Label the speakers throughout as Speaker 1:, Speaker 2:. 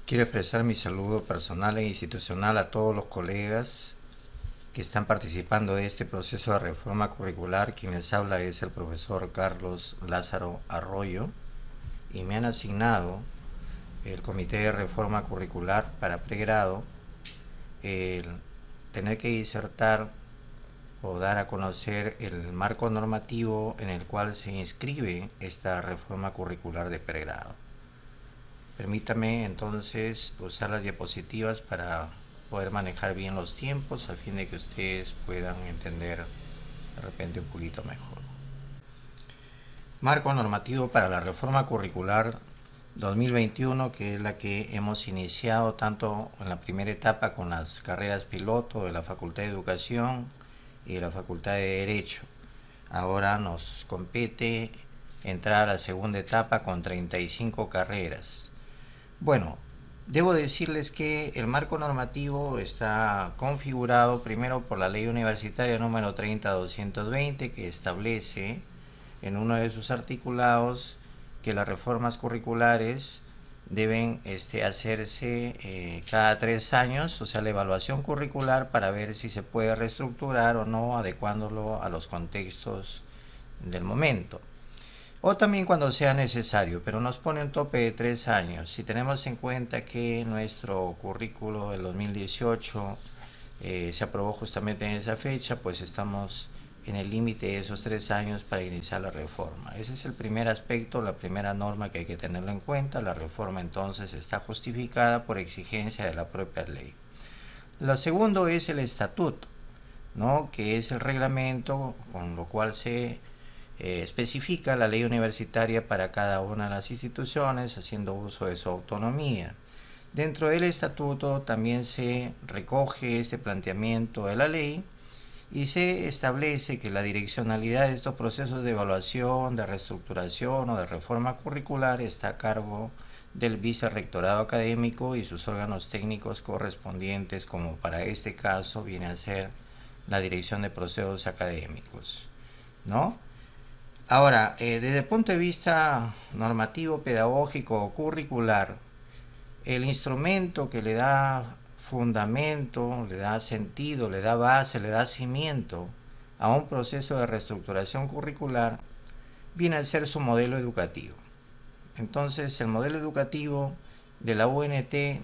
Speaker 1: Quiero expresar mi saludo personal e institucional a todos los colegas que están participando de este proceso de reforma curricular. Quien les habla es el profesor Carlos Lázaro Arroyo y me han asignado el Comité de Reforma Curricular para pregrado el tener que disertar o dar a conocer el marco normativo en el cual se inscribe esta reforma curricular de pregrado. Permítame entonces usar las diapositivas para poder manejar bien los tiempos a fin de que ustedes puedan entender de repente un poquito mejor. Marco normativo para la reforma curricular 2021, que es la que hemos iniciado tanto en la primera etapa con las carreras piloto de la Facultad de Educación y de la Facultad de Derecho. Ahora nos compete entrar a la segunda etapa con 35 carreras. Bueno, debo decirles que el marco normativo está configurado primero por la Ley Universitaria número 30/220, que establece en uno de sus articulados que las reformas curriculares deben hacerse cada 3 años, o sea, la evaluación curricular para ver si se puede reestructurar o no, adecuándolo a los contextos del momento. O también cuando sea necesario, pero nos pone un tope de 3 años. Si tenemos en cuenta que nuestro currículo del 2018 se aprobó justamente en esa fecha, pues estamos en el límite de esos 3 años para iniciar la reforma. Ese es el primer aspecto, la primera norma que hay que tenerlo en cuenta. La reforma entonces está justificada por exigencia de la propia ley. Lo segundo es el estatuto, ¿no?, que es el reglamento con lo cual se especifica la ley universitaria para cada una de las instituciones, haciendo uso de su autonomía. Dentro del estatuto también se recoge este planteamiento de la ley y se establece que la direccionalidad de estos procesos de evaluación, de reestructuración o de reforma curricular está a cargo del vicerrectorado académico y sus órganos técnicos correspondientes, como para este caso viene a ser la Dirección de Procesos Académicos, ¿no? Ahora, desde el punto de vista normativo, pedagógico o curricular, el instrumento que le da fundamento, le da sentido, le da base, le da cimiento a un proceso de reestructuración curricular viene a ser su modelo educativo. Entonces, el modelo educativo de la UNT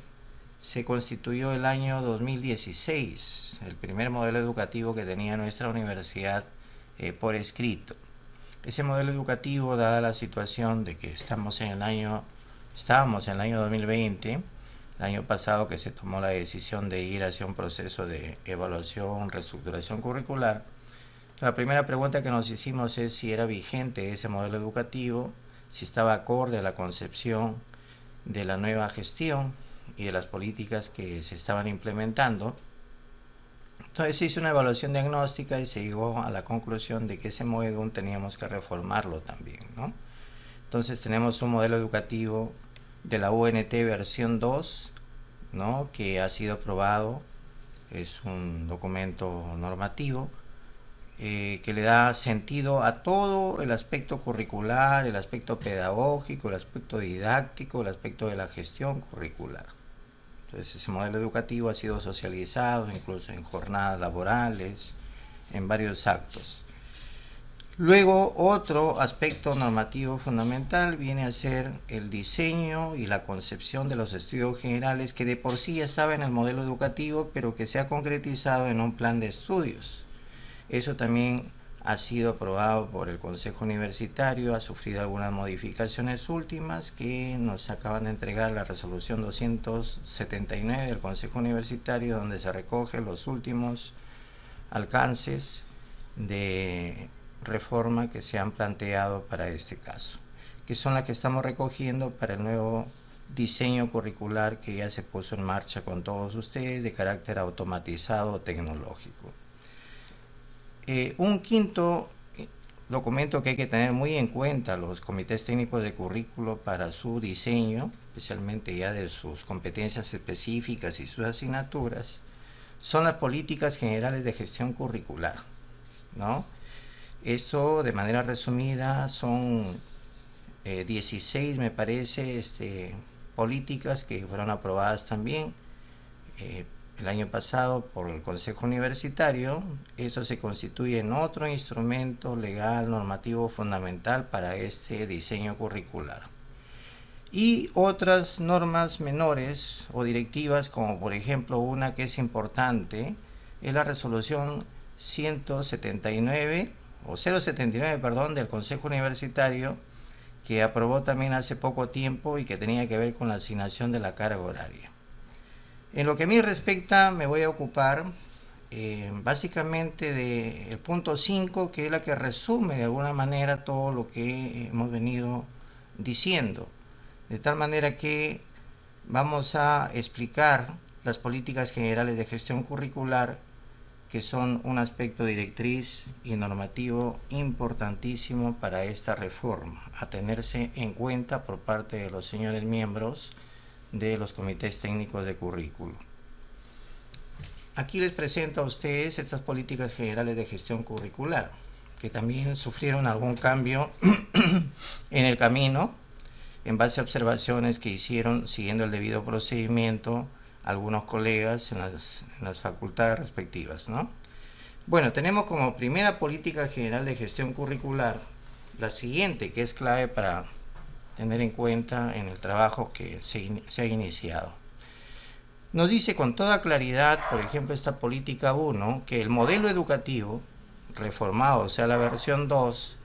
Speaker 1: se constituyó el año 2016, el primer modelo educativo que tenía nuestra universidad por escrito. Ese modelo educativo, dada la situación de que estábamos en el año 2020, el año pasado que se tomó la decisión de ir hacia un proceso de evaluación, reestructuración curricular, la primera pregunta que nos hicimos es si era vigente ese modelo educativo, si estaba acorde a la concepción de la nueva gestión y de las políticas que se estaban implementando. Entonces se hizo una evaluación diagnóstica y se llegó a la conclusión de que ese modelo teníamos que reformarlo también, ¿no? Entonces tenemos un modelo educativo de la UNT versión 2, ¿no?, que ha sido aprobado, es un documento normativo que le da sentido a todo el aspecto curricular, el aspecto pedagógico, el aspecto didáctico, el aspecto de la gestión curricular. Entonces ese modelo educativo ha sido socializado incluso en jornadas laborales, en varios actos. Luego, otro aspecto normativo fundamental viene a ser el diseño y la concepción de los estudios generales, que de por sí estaba en el modelo educativo, pero que se ha concretizado en un plan de estudios. Eso también ha sido aprobado por el Consejo Universitario, ha sufrido algunas modificaciones últimas que nos acaban de entregar la resolución 279 del Consejo Universitario, donde se recogen los últimos alcances de reforma que se han planteado para este caso, que son las que estamos recogiendo para el nuevo diseño curricular que ya se puso en marcha con todos ustedes, de carácter automatizado tecnológico. Un quinto documento que hay que tener muy en cuenta los comités técnicos de currículo para su diseño, especialmente ya de sus competencias específicas y sus asignaturas, son las políticas generales de gestión curricular, ¿no? Esto, de manera resumida, son 16, me parece, políticas que fueron aprobadas también el año pasado por el Consejo Universitario. Eso se constituye en otro instrumento legal normativo fundamental para este diseño curricular. Y otras normas menores o directivas, como por ejemplo una que es importante, es la resolución 179 o 079, perdón, del Consejo Universitario, que aprobó también hace poco tiempo y que tenía que ver con la asignación de la carga horaria. En lo que a mí respecta, me voy a ocupar básicamente del punto 5, que es la que resume de alguna manera todo lo que hemos venido diciendo, de tal manera que vamos a explicar las políticas generales de gestión curricular, que son un aspecto directriz y normativo importantísimo para esta reforma, a tenerse en cuenta por parte de los señores miembros de los comités técnicos de currículo. Aquí les presento a ustedes estas políticas generales de gestión curricular, que también sufrieron algún cambio en el camino, en base a observaciones que hicieron siguiendo el debido procedimiento algunos colegas en las facultades respectivas, ¿no? Bueno, tenemos como primera política general de gestión curricular la siguiente, que es clave para tener en cuenta en el trabajo que se ha iniciado. Nos dice con toda claridad, por ejemplo, esta política 1, que el modelo educativo reformado, o sea, la versión 2,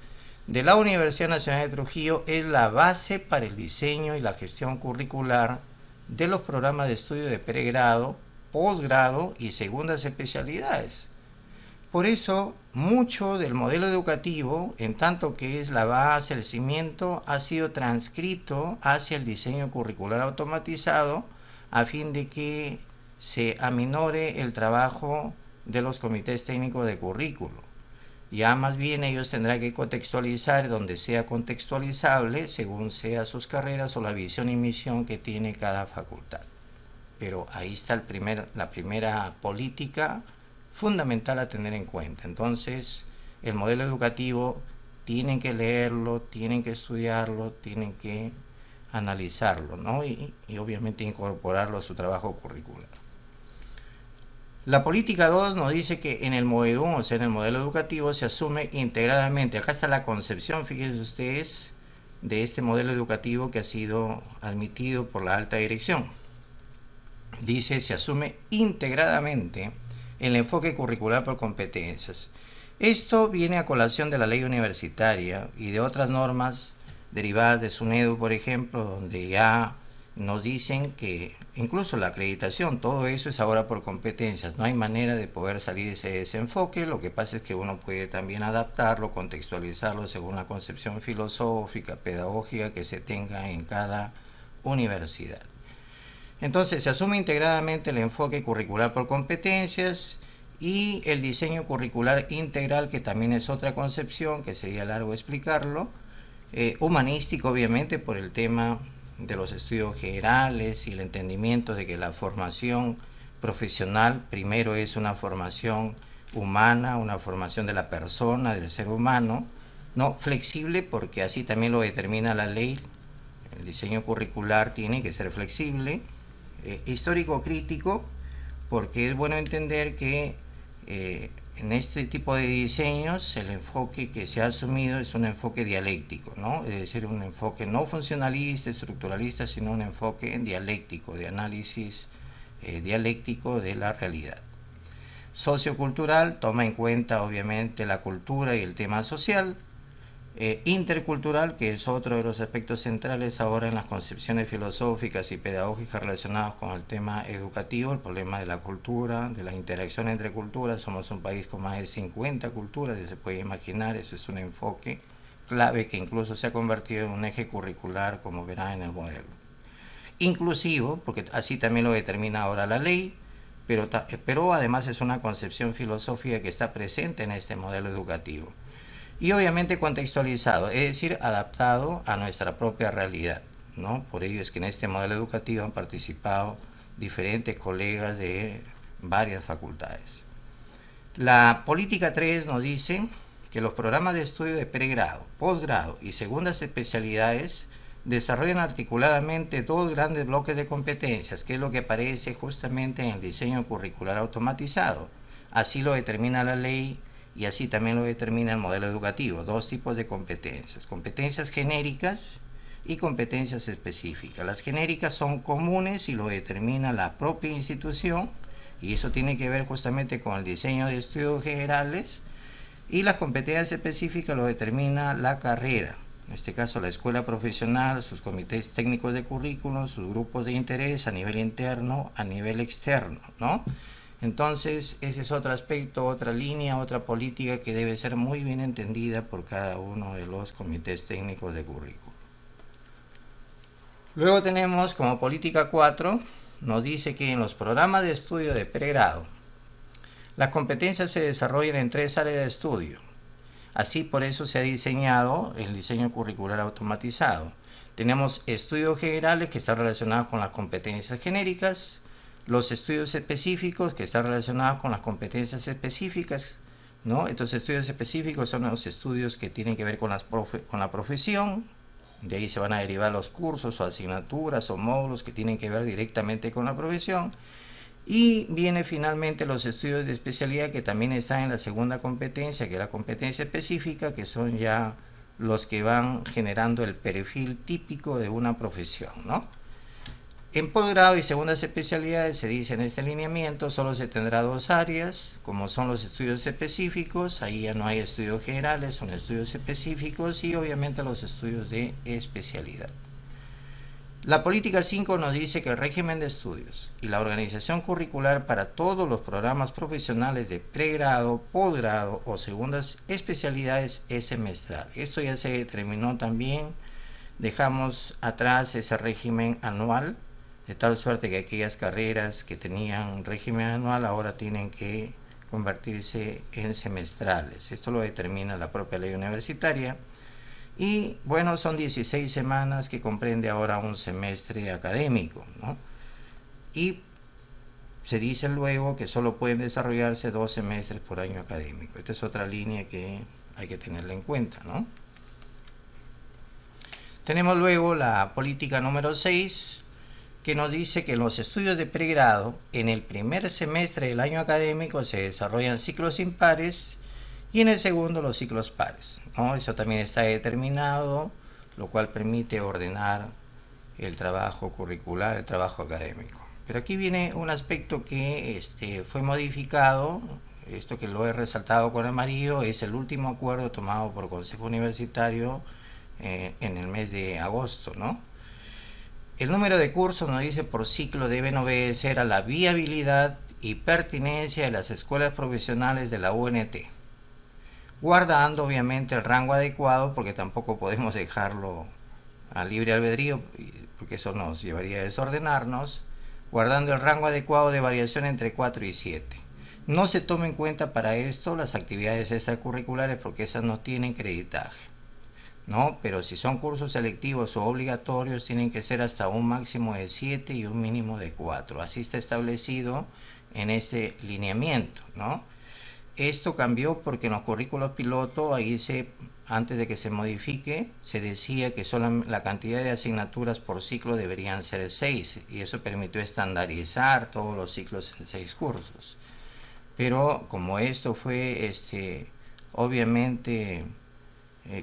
Speaker 1: de la Universidad Nacional de Trujillo es la base para el diseño y la gestión curricular de los programas de estudio de pregrado, posgrado y segundas especialidades. Por eso, mucho del modelo educativo, en tanto que es la base, el cimiento, ha sido transcrito hacia el diseño curricular automatizado, a fin de que se aminore el trabajo de los comités técnicos de currículo. Ya más bien ellos tendrán que contextualizar donde sea contextualizable, según sea sus carreras o la visión y misión que tiene cada facultad. Pero ahí está la primera política fundamental a tener en cuenta. Entonces, el modelo educativo tienen que leerlo, tienen que estudiarlo, tienen que analizarlo, ¿no? Y obviamente incorporarlo a su trabajo curricular. La política 2 nos dice que en el MOEDUN, o sea, en el modelo educativo, se asume integradamente. Acá está la concepción, fíjense ustedes, de este modelo educativo que ha sido admitido por la alta dirección. Dice, se asume integradamente el enfoque curricular por competencias. Esto viene a colación de la ley universitaria y de otras normas derivadas de SUNEDU, por ejemplo, donde ya nos dicen que incluso la acreditación, todo eso es ahora por competencias. No hay manera de poder salir de ese desenfoque. Lo que pasa es que uno puede también adaptarlo, contextualizarlo según la concepción filosófica, pedagógica que se tenga en cada universidad. Entonces, se asume integradamente el enfoque curricular por competencias y el diseño curricular integral, que también es otra concepción, que sería largo explicarlo, humanístico obviamente por el tema de los estudios generales y el entendimiento de que la formación profesional primero es una formación humana, una formación de la persona, del ser humano, no flexible, porque así también lo determina la ley. El diseño curricular tiene que ser flexible, histórico crítico, porque es bueno entender que en este tipo de diseños el enfoque que se ha asumido es un enfoque dialéctico, ¿no? Es decir, un enfoque no funcionalista, estructuralista, sino un enfoque dialéctico, de análisis dialéctico de la realidad. Sociocultural toma en cuenta obviamente la cultura y el tema social. Intercultural, que es otro de los aspectos centrales ahora en las concepciones filosóficas y pedagógicas relacionadas con el tema educativo, el problema de la cultura, de la interacción entre culturas. Somos un país con más de 50 culturas, ya se puede imaginar, eso es un enfoque clave que incluso se ha convertido en un eje curricular, como verán en el modelo. Inclusivo, porque así también lo determina ahora la ley, pero además es una concepción filosófica que está presente en este modelo educativo. Y obviamente contextualizado, es decir, adaptado a nuestra propia realidad, ¿no? Por ello es que en este modelo educativo han participado diferentes colegas de varias facultades. La política 3 nos dice que los programas de estudio de pregrado, posgrado y segundas especialidades desarrollan articuladamente dos grandes bloques de competencias, que es lo que aparece justamente en el diseño curricular automatizado. Así lo determina la ley y así también lo determina el modelo educativo. Dos tipos de competencias: competencias genéricas y competencias específicas. Las genéricas son comunes y lo determina la propia institución, y eso tiene que ver justamente con el diseño de estudios generales, y las competencias específicas lo determina la carrera, en este caso la escuela profesional, sus comités técnicos de currículum, sus grupos de interés a nivel interno, a nivel externo, ¿no? Entonces, ese es otro aspecto, otra línea, otra política que debe ser muy bien entendida por cada uno de los comités técnicos de currículum. Luego tenemos como política 4, nos dice que en los programas de estudio de pregrado, las competencias se desarrollan en 3 áreas de estudio. Así, por eso se ha diseñado el diseño curricular automatizado. Tenemos estudios generales que están relacionados con las competencias genéricas, los estudios específicos que están relacionados con las competencias específicas, ¿no? Estos estudios específicos son los estudios que tienen que ver con la profesión. De ahí se van a derivar los cursos o asignaturas o módulos que tienen que ver directamente con la profesión. Y viene finalmente los estudios de especialidad, que también están en la segunda competencia, que es la competencia específica, que son ya los que van generando el perfil típico de una profesión, ¿no? En posgrado y segundas especialidades se dice en este lineamiento solo se tendrá 2 áreas, como son los estudios específicos. Ahí ya no hay estudios generales, son estudios específicos, y obviamente los estudios de especialidad. La política 5 nos dice que el régimen de estudios y la organización curricular para todos los programas profesionales de pregrado, posgrado o segundas especialidades es semestral. Esto ya se determinó también, dejamos atrás ese régimen anual, de tal suerte que aquellas carreras que tenían régimen anual ahora tienen que convertirse en semestrales. Esto lo determina la propia ley universitaria. Y bueno, son 16 semanas que comprende ahora un semestre académico, ¿no? Y se dice luego que solo pueden desarrollarse 2 semestres por año académico. Esta es otra línea que hay que tenerla en cuenta, ¿no? Tenemos luego la política número 6, que nos dice que en los estudios de pregrado, en el primer semestre del año académico se desarrollan ciclos impares y en el segundo los ciclos pares, ¿no? Eso también está determinado, lo cual permite ordenar el trabajo curricular, el trabajo académico. Pero aquí viene un aspecto que fue modificado. Esto que lo he resaltado con amarillo es el último acuerdo tomado por el Consejo Universitario en el mes de agosto, ¿no? El número de cursos, nos dice, por ciclo deben obedecer a la viabilidad y pertinencia de las escuelas profesionales de la UNT, guardando obviamente el rango adecuado, porque tampoco podemos dejarlo a libre albedrío, porque eso nos llevaría a desordenarnos, guardando el rango adecuado de variación entre 4 y 7. No se toma en cuenta para esto las actividades extracurriculares, porque esas no tienen creditaje, ¿no? Pero si son cursos selectivos o obligatorios, tienen que ser hasta un máximo de 7 y un mínimo de 4. Así está establecido en ese lineamiento, ¿no? Esto cambió porque en los currículos piloto, antes de que se modifique, se decía que solo la cantidad de asignaturas por ciclo deberían ser 6, y eso permitió estandarizar todos los ciclos en 6 cursos. Pero como esto fue obviamente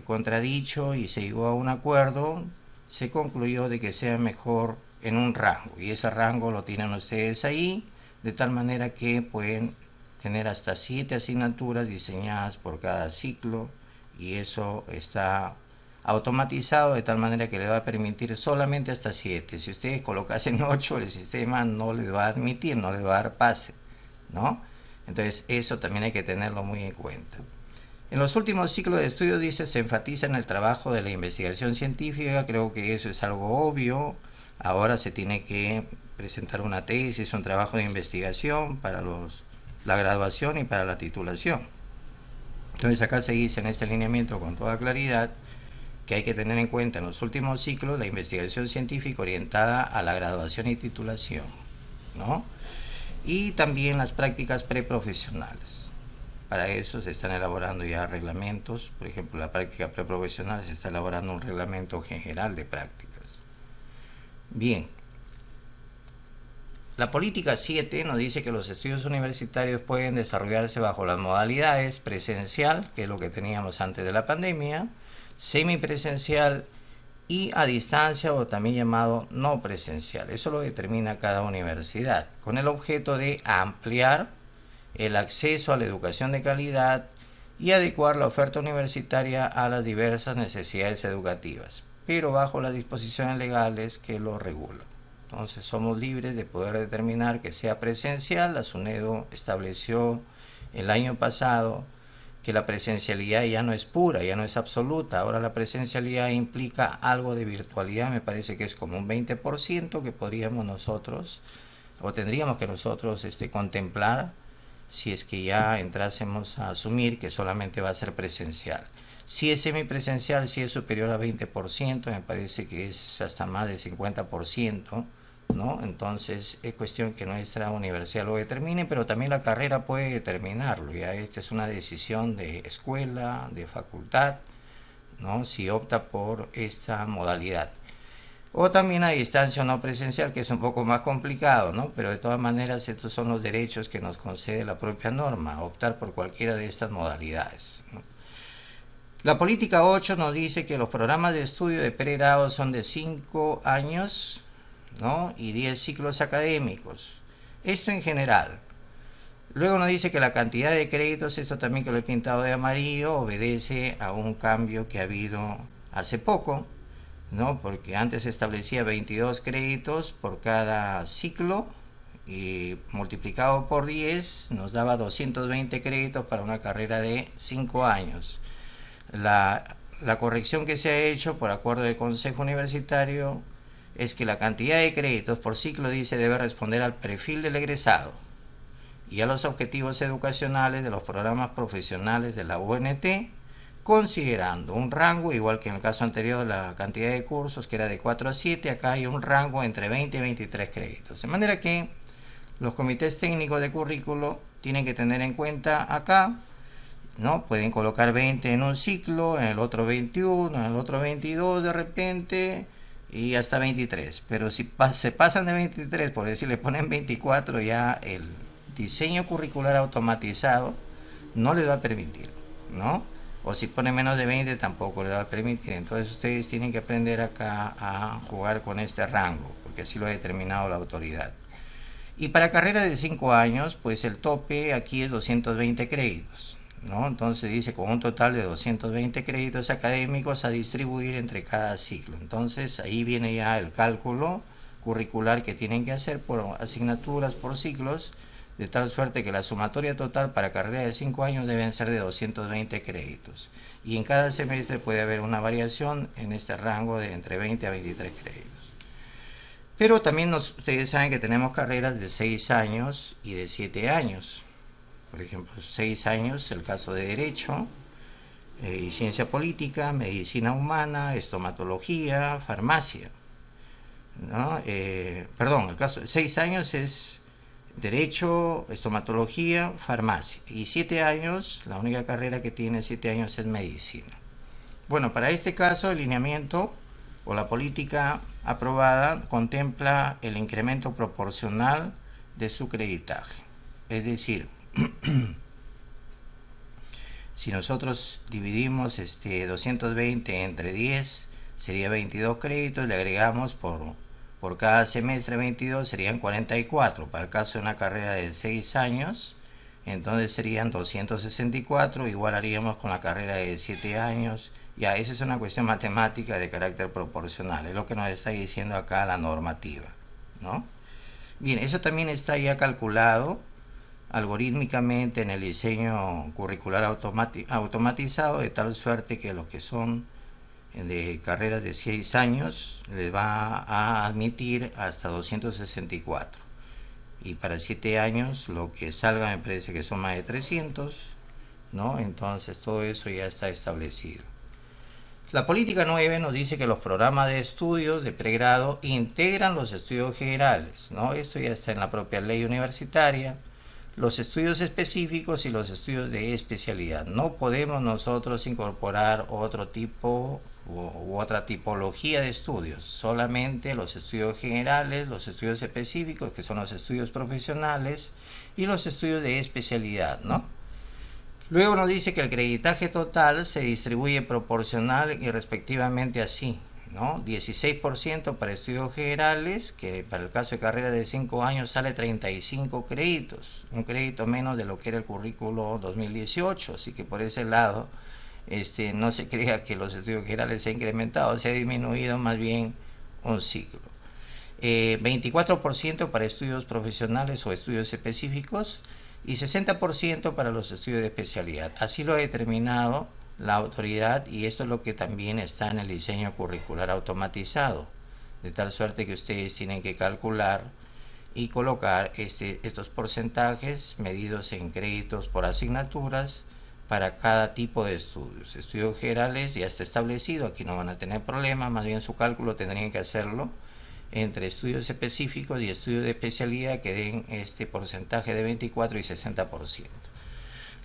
Speaker 1: contradicho y se llegó a un acuerdo, se concluyó de que sea mejor en un rango, y ese rango lo tienen ustedes ahí, de tal manera que pueden tener hasta 7 asignaturas diseñadas por cada ciclo, y eso está automatizado de tal manera que le va a permitir solamente hasta 7. Si ustedes colocasen 8, el sistema no les va a admitir, no les va a dar pase, ¿no? Entonces eso también hay que tenerlo muy en cuenta. En los últimos ciclos de estudio, dice, se enfatiza en el trabajo de la investigación científica. Creo que eso es algo obvio. Ahora se tiene que presentar una tesis, un trabajo de investigación para la graduación y para la titulación. Entonces acá se dice en este lineamiento con toda claridad que hay que tener en cuenta en los últimos ciclos la investigación científica orientada a la graduación y titulación, ¿no? Y también las prácticas preprofesionales. Para eso se están elaborando ya reglamentos. Por ejemplo, la práctica preprofesional se está elaborando un reglamento general de prácticas. Bien, la política 7 nos dice que los estudios universitarios pueden desarrollarse bajo las modalidades presencial, que es lo que teníamos antes de la pandemia, semipresencial y a distancia, o también llamado no presencial. Eso lo determina cada universidad, con el objeto de ampliar el acceso a la educación de calidad y adecuar la oferta universitaria a las diversas necesidades educativas, pero bajo las disposiciones legales que lo regulan. Entonces somos libres de poder determinar que sea presencial. La SUNEDU estableció el año pasado que la presencialidad ya no es pura, ya no es absoluta. Ahora la presencialidad implica algo de virtualidad, me parece que es como un 20% que podríamos nosotros, o tendríamos que nosotros contemplar, si es que ya entrásemos a asumir que solamente va a ser presencial. Si es semipresencial, si es superior a 20%, me parece que es hasta más de 50%, ¿no? Entonces es cuestión que nuestra universidad lo determine, pero también la carrera puede determinarlo. Ya esta es una decisión de escuela, de facultad, ¿no? Si opta por esta modalidad. O también a distancia o no presencial, que es un poco más complicado, ¿no? Pero de todas maneras estos son los derechos que nos concede la propia norma, optar por cualquiera de estas modalidades, ¿no? La política 8 nos dice que los programas de estudio de pregrado son de 5 años, ¿no? Y 10 ciclos académicos. Esto en general. Luego nos dice que la cantidad de créditos, esto también que lo he pintado de amarillo, obedece a un cambio que ha habido hace poco, ¿no? Porque antes se establecía 22 créditos por cada ciclo y multiplicado por 10 nos daba 220 créditos para una carrera de 5 años. La corrección que se ha hecho por acuerdo del Consejo Universitario es que la cantidad de créditos por ciclo, dice, debe responder al perfil del egresado y a los objetivos educacionales de los programas profesionales de la UNT, considerando un rango, igual que en el caso anterior la cantidad de cursos que era de 4 a 7, acá hay un rango entre 20 y 23 créditos. De manera que los comités técnicos de currículo tienen que tener en cuenta acá, ¿no? Pueden colocar 20 en un ciclo, en el otro 21, en el otro 22 de repente, y hasta 23. Pero si se pasan de 23, por decir, le ponen 24, ya el diseño curricular automatizado no les va a permitir, ¿no? O si pone menos de 20 tampoco le va a permitir. Entonces ustedes tienen que aprender acá a jugar con este rango, porque así lo ha determinado la autoridad. Y para carreras de 5 años, pues el tope aquí es 220 créditos, ¿no? Entonces dice con un total de 220 créditos académicos a distribuir entre cada ciclo. Entonces ahí viene ya el cálculo curricular que tienen que hacer por asignaturas, por ciclos, de tal suerte que la sumatoria total para carrera de 5 años deben ser de 220 créditos. Y en cada semestre puede haber una variación en este rango de entre 20 a 23 créditos. Pero también ustedes saben que tenemos carreras de 6 años y de 7 años. Por ejemplo, 6 años, el caso de Derecho y Ciencia Política, Medicina Humana, Estomatología, Farmacia, ¿no? El caso de 6 años es Derecho, Estomatología, Farmacia. Y 7 años, la única carrera que tiene 7 años es Medicina. Bueno, para este caso el lineamiento o la política aprobada contempla el incremento proporcional de su creditaje. Es decir, si nosotros dividimos 220 entre 10, sería 22 créditos, le agregamos por cada semestre 22, serían 44. Para el caso de una carrera de 6 años, entonces serían 264, igual haríamos con la carrera de 7 años. Ya, esa es una cuestión matemática de carácter proporcional, es lo que nos está diciendo acá la normativa, ¿no? Bien, eso también está ya calculado algorítmicamente en el diseño curricular automatizado, de tal suerte que los que son de carreras de 6 años les va a admitir hasta 264, y para 7 años lo que salga me parece que son más de 300, ¿no? Entonces todo eso ya está establecido. La política 9 nos dice que los programas de estudios de pregrado integran los estudios generales, ¿no? Esto ya está en la propia ley universitaria. los estudios específicos y los estudios de especialidad. No podemos nosotros incorporar otro tipo u otra tipología de estudios, solamente los estudios generales, los estudios específicos, que son los estudios profesionales, y los estudios de especialidad, ¿no? Luego nos dice que el creditaje total se distribuye proporcional y respectivamente así, ¿no? 16% para estudios generales, que para el caso de carrera de 5 años sale 35 créditos, un crédito menos de lo que era el currículo 2018, así que por ese lado no se crea que los estudios generales se han incrementado, se ha disminuido más bien un ciclo. 24% para estudios profesionales o estudios específicos y 60% para los estudios de especialidad. Así lo ha determinado la autoridad, y esto es lo que también está en el diseño curricular automatizado, de tal suerte que ustedes tienen que calcular y colocar estos porcentajes medidos en créditos por asignaturas para cada tipo de estudios. Estudios generales ya está establecido, aquí no van a tener problema, más bien su cálculo tendrían que hacerlo entre estudios específicos y estudios de especialidad que den este porcentaje de 24 y 60%.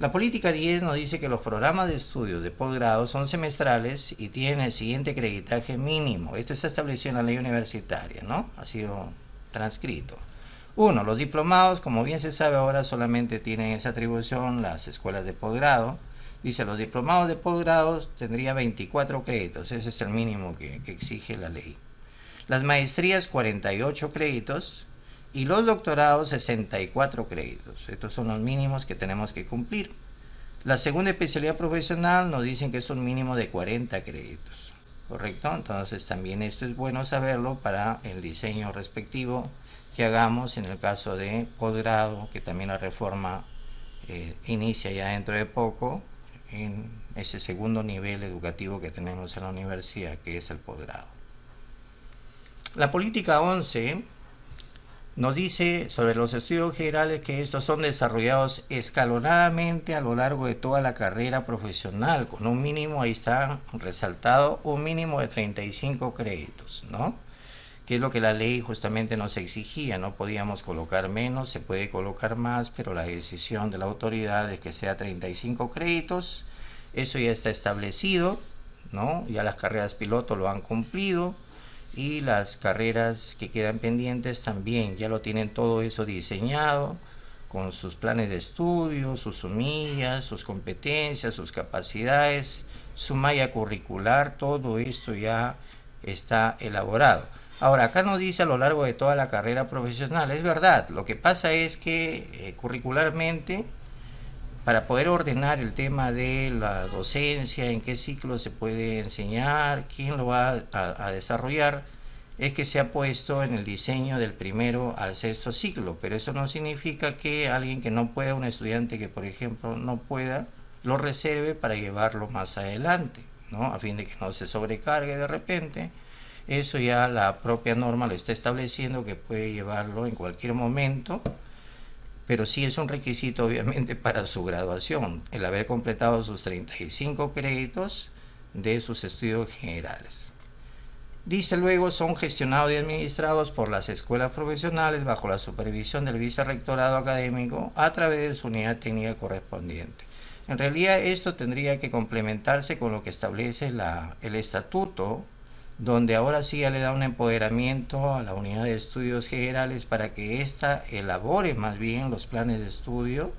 Speaker 1: La política 10 nos dice que los programas de estudios de posgrado son semestrales y tienen el siguiente creditaje mínimo. Esto está establecido en la ley universitaria, ¿no? Ha sido transcrito. 1. Los diplomados, como bien se sabe ahora, solamente tienen esa atribución las escuelas de posgrado. Dice, los diplomados de posgrado tendría 24 créditos, ese es el mínimo que exige la ley. Las maestrías 48 créditos y los doctorados 64 créditos. Estos son los mínimos que tenemos que cumplir. La segunda especialidad profesional nos dicen que es un mínimo de 40 créditos, ¿correcto? Entonces también esto es bueno saberlo para el diseño respectivo que hagamos en el caso de posgrado, que también la reforma inicia ya dentro de poco en ese segundo nivel educativo que tenemos en la universidad, que es el posgrado. La política 11 nos dice sobre los estudios generales que estos son desarrollados escalonadamente a lo largo de toda la carrera profesional, con un mínimo, ahí está resaltado, un mínimo de 35 créditos, ¿no? Que es lo que la ley justamente nos exigía, no podíamos colocar menos, se puede colocar más, pero la decisión de la autoridad es que sea 35 créditos, eso ya está establecido, ¿no? Ya las carreras piloto lo han cumplido, y las carreras que quedan pendientes también ya lo tienen todo eso diseñado con sus planes de estudio, sus humillas, sus competencias, sus capacidades, su malla curricular, todo esto ya está elaborado. Ahora, acá nos dice a lo largo de toda la carrera profesional, es verdad, lo que pasa es que curricularmente, para poder ordenar el tema de la docencia, en qué ciclo se puede enseñar, quién lo va a desarrollar, es que se ha puesto en el diseño del primero al sexto ciclo, pero eso no significa que alguien que no pueda, un estudiante que por ejemplo no pueda, lo reserve para llevarlo más adelante, ¿no? A fin de que no se sobrecargue de repente. Eso ya la propia norma lo está estableciendo, que puede llevarlo en cualquier momento, pero sí es un requisito obviamente para su graduación, el haber completado sus 35 créditos de sus estudios generales. Dice luego, son gestionados y administrados por las escuelas profesionales bajo la supervisión del vicerrectorado académico a través de su unidad técnica correspondiente. En realidad esto tendría que complementarse con lo que establece el estatuto, donde ahora sí ya le da un empoderamiento a la unidad de estudios generales para que ésta elabore más bien los planes de estudio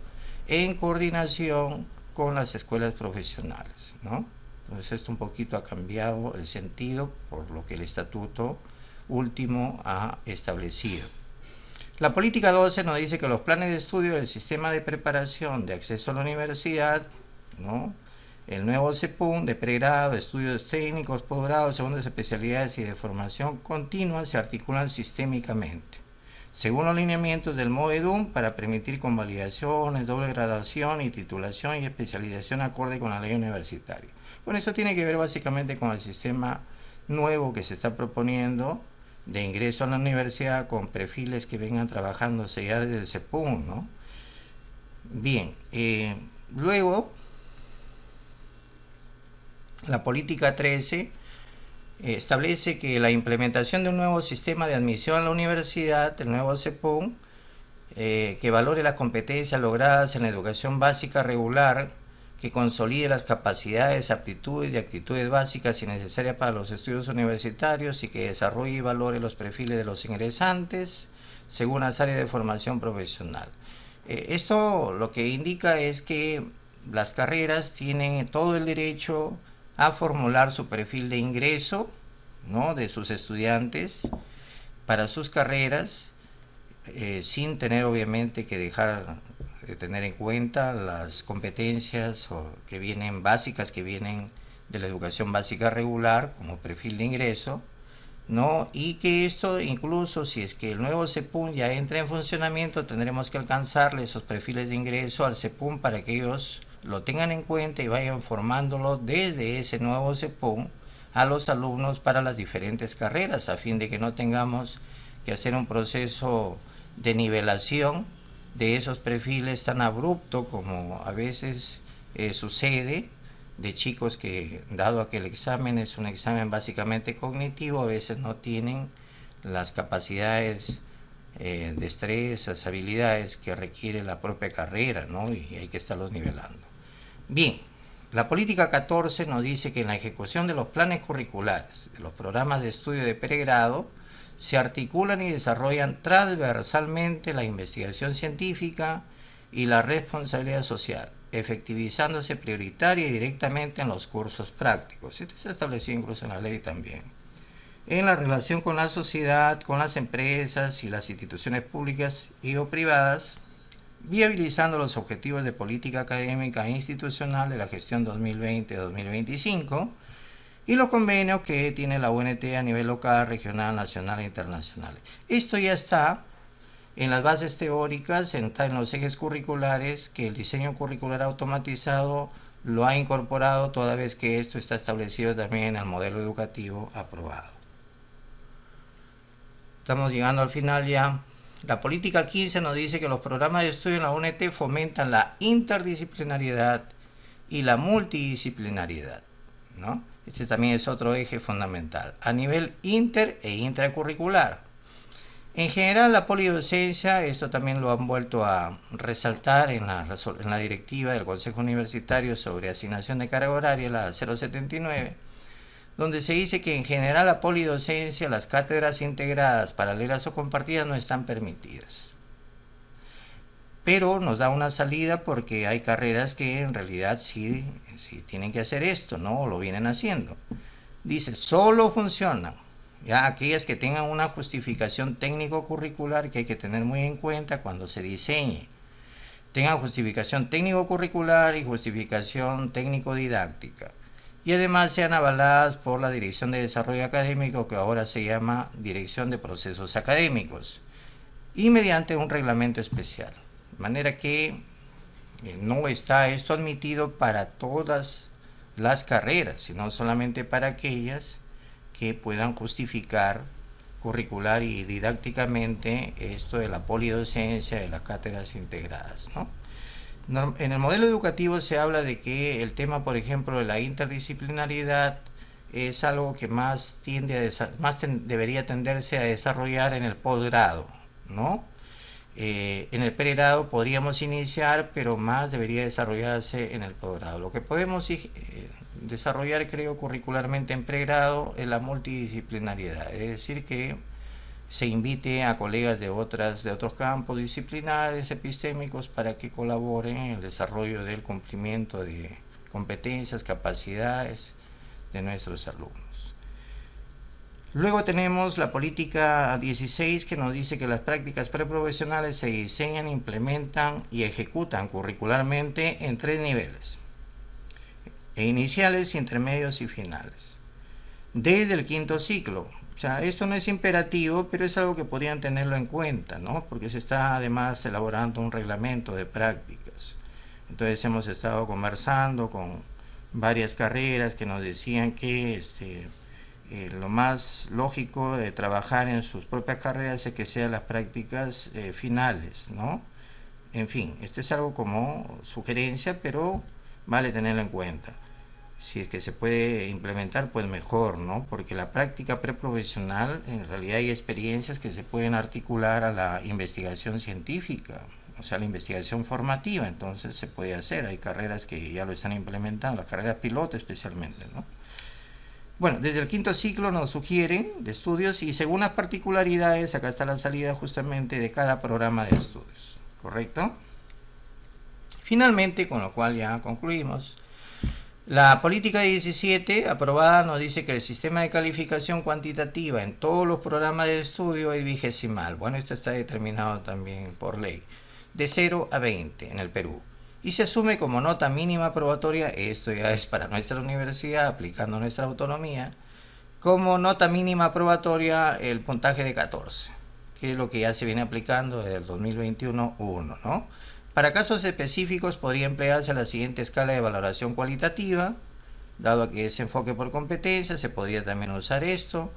Speaker 1: en coordinación con las escuelas profesionales, ¿no? Entonces esto un poquito ha cambiado el sentido por lo que el estatuto último ha establecido. La política 12 nos dice que los planes de estudio del sistema de preparación de acceso a la universidad, ¿no?, el nuevo CEPUM de pregrado, estudios técnicos, posgrado, segundas especialidades y de formación continua se articulan sistémicamente, según los lineamientos del MOEDUM, para permitir convalidaciones, doble graduación y titulación y especialización acorde con la ley universitaria. Bueno, esto tiene que ver básicamente con el sistema nuevo que se está proponiendo de ingreso a la universidad con perfiles que vengan trabajándose ya desde el CEPUM, ¿no? Bien, luego la política 13 establece que la implementación de un nuevo sistema de admisión a la universidad, el nuevo CEPUM, que valore las competencias logradas en la educación básica regular, que consolide las capacidades, aptitudes y actitudes básicas y necesarias para los estudios universitarios y que desarrolle y valore los perfiles de los ingresantes según las áreas de formación profesional. Esto lo que indica es que las carreras tienen todo el derecho a formular su perfil de ingreso, ¿no?, de sus estudiantes para sus carreras, sin tener obviamente que dejar de tener en cuenta las competencias que vienen básicas, que vienen de la educación básica regular como perfil de ingreso, ¿no? Y que esto, incluso si es que el nuevo CEPUM ya entra en funcionamiento, tendremos que alcanzarle esos perfiles de ingreso al CEPUM para que ellos lo tengan en cuenta y vayan formándolo desde ese nuevo CEPUM a los alumnos para las diferentes carreras, a fin de que no tengamos que hacer un proceso de nivelación de esos perfiles tan abrupto como a veces sucede, de chicos que, dado a que el examen es un examen básicamente cognitivo, a veces no tienen las capacidades, destrezas, habilidades que requiere la propia carrera, ¿no? Y hay que estarlos nivelando. Bien, la política 14 nos dice que en la ejecución de los planes curriculares, de los programas de estudio de pregrado, se articulan y desarrollan transversalmente la investigación científica y la responsabilidad social, efectivizándose prioritaria y directamente en los cursos prácticos. Esto se estableció incluso en la ley también. En la relación con la sociedad, con las empresas y las instituciones públicas y o privadas, viabilizando los objetivos de política académica e institucional de la gestión 2020-2025 y los convenios que tiene la UNT a nivel local, regional, nacional e internacional. Esto ya está en las bases teóricas, en los ejes curriculares, que el diseño curricular automatizado lo ha incorporado, toda vez que esto está establecido también en el modelo educativo aprobado. Estamos llegando al final ya. La política 15 nos dice que los programas de estudio en la UNT fomentan la interdisciplinariedad y la multidisciplinariedad, ¿no? Este también es otro eje fundamental, a nivel inter e intracurricular. En general, la polidocencia, esto también lo han vuelto a resaltar en la directiva del Consejo Universitario sobre asignación de carga horaria, la 079, donde se dice que en general la polidocencia, las cátedras integradas, paralelas o compartidas no están permitidas. Pero nos da una salida porque hay carreras que en realidad sí tienen que hacer esto, ¿no? O lo vienen haciendo. Dice, solo funcionan ya aquellas que tengan una justificación técnico-curricular, que hay que tener muy en cuenta cuando se diseñe. Tengan justificación técnico-curricular y justificación técnico-didáctica. Y además sean avaladas por la Dirección de Desarrollo Académico, que ahora se llama Dirección de Procesos Académicos, y mediante un reglamento especial. De manera que no está esto admitido para todas las carreras, sino solamente para aquellas que puedan justificar curricular y didácticamente esto de la polidocencia, de las cátedras integradas, ¿no? En el modelo educativo se habla de que el tema, por ejemplo, de la interdisciplinariedad es algo que más debería tenderse a desarrollar en el posgrado, ¿no? En el pregrado podríamos iniciar, pero más debería desarrollarse en el posgrado. Lo que podemos desarrollar, creo, curricularmente en pregrado es la multidisciplinariedad, es decir, que se invite a colegas de otros campos disciplinares, epistémicos, para que colaboren en el desarrollo del cumplimiento de competencias, capacidades de nuestros alumnos. Luego tenemos la política 16, que nos dice que las prácticas preprofesionales se diseñan, implementan y ejecutan curricularmente en 3 niveles: iniciales, intermedios y finales, desde el 5º ciclo. O sea, esto no es imperativo, pero es algo que podrían tenerlo en cuenta, ¿no? Porque se está además elaborando un reglamento de prácticas. Entonces hemos estado conversando con varias carreras que nos decían que lo más lógico de trabajar en sus propias carreras es que sean las prácticas finales, ¿no? En fin, esto es algo como sugerencia, pero vale tenerlo en cuenta. si es que se puede implementar, pues mejor, ¿no? Porque la práctica preprofesional, en realidad hay experiencias que se pueden articular a la investigación científica, o sea, la investigación formativa, entonces se puede hacer. Hay carreras que ya lo están implementando, las carreras piloto especialmente, ¿no? Bueno, desde el quinto ciclo nos sugieren de estudios y según las particularidades, acá está la salida justamente de cada programa de estudios, ¿correcto? Finalmente, con lo cual ya concluimos, la política 17 aprobada nos dice que el sistema de calificación cuantitativa en todos los programas de estudio es vigesimal. Bueno, esto está determinado también por ley, de 0 a 20 en el Perú. Y se asume como nota mínima probatoria, esto ya es para nuestra universidad, aplicando nuestra autonomía, como nota mínima probatoria el puntaje de 14, que es lo que ya se viene aplicando desde el 2021-1, ¿no? Para casos específicos podría emplearse la siguiente escala de valoración cualitativa, dado que es enfoque por competencia, se podría también usar esto.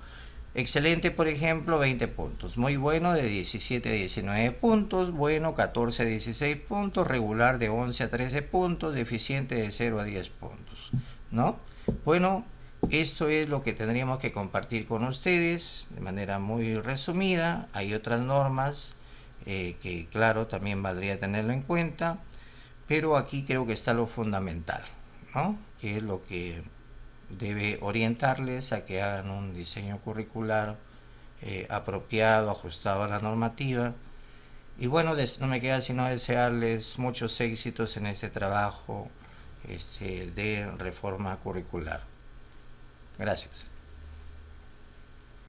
Speaker 1: Excelente, por ejemplo, 20 puntos, muy bueno de 17 a 19 puntos, bueno 14 a 16 puntos, regular de 11 a 13 puntos, deficiente de 0 a 10 puntos, ¿no? Bueno, esto es lo que tendríamos que compartir con ustedes de manera muy resumida. Hay otras normas que claro, también valdría tenerlo en cuenta, pero aquí creo que está lo fundamental, ¿no? Que es lo que debe orientarles a que hagan un diseño curricular apropiado, ajustado a la normativa. Y bueno, no me queda sino desearles muchos éxitos en este trabajo de reforma curricular. Gracias.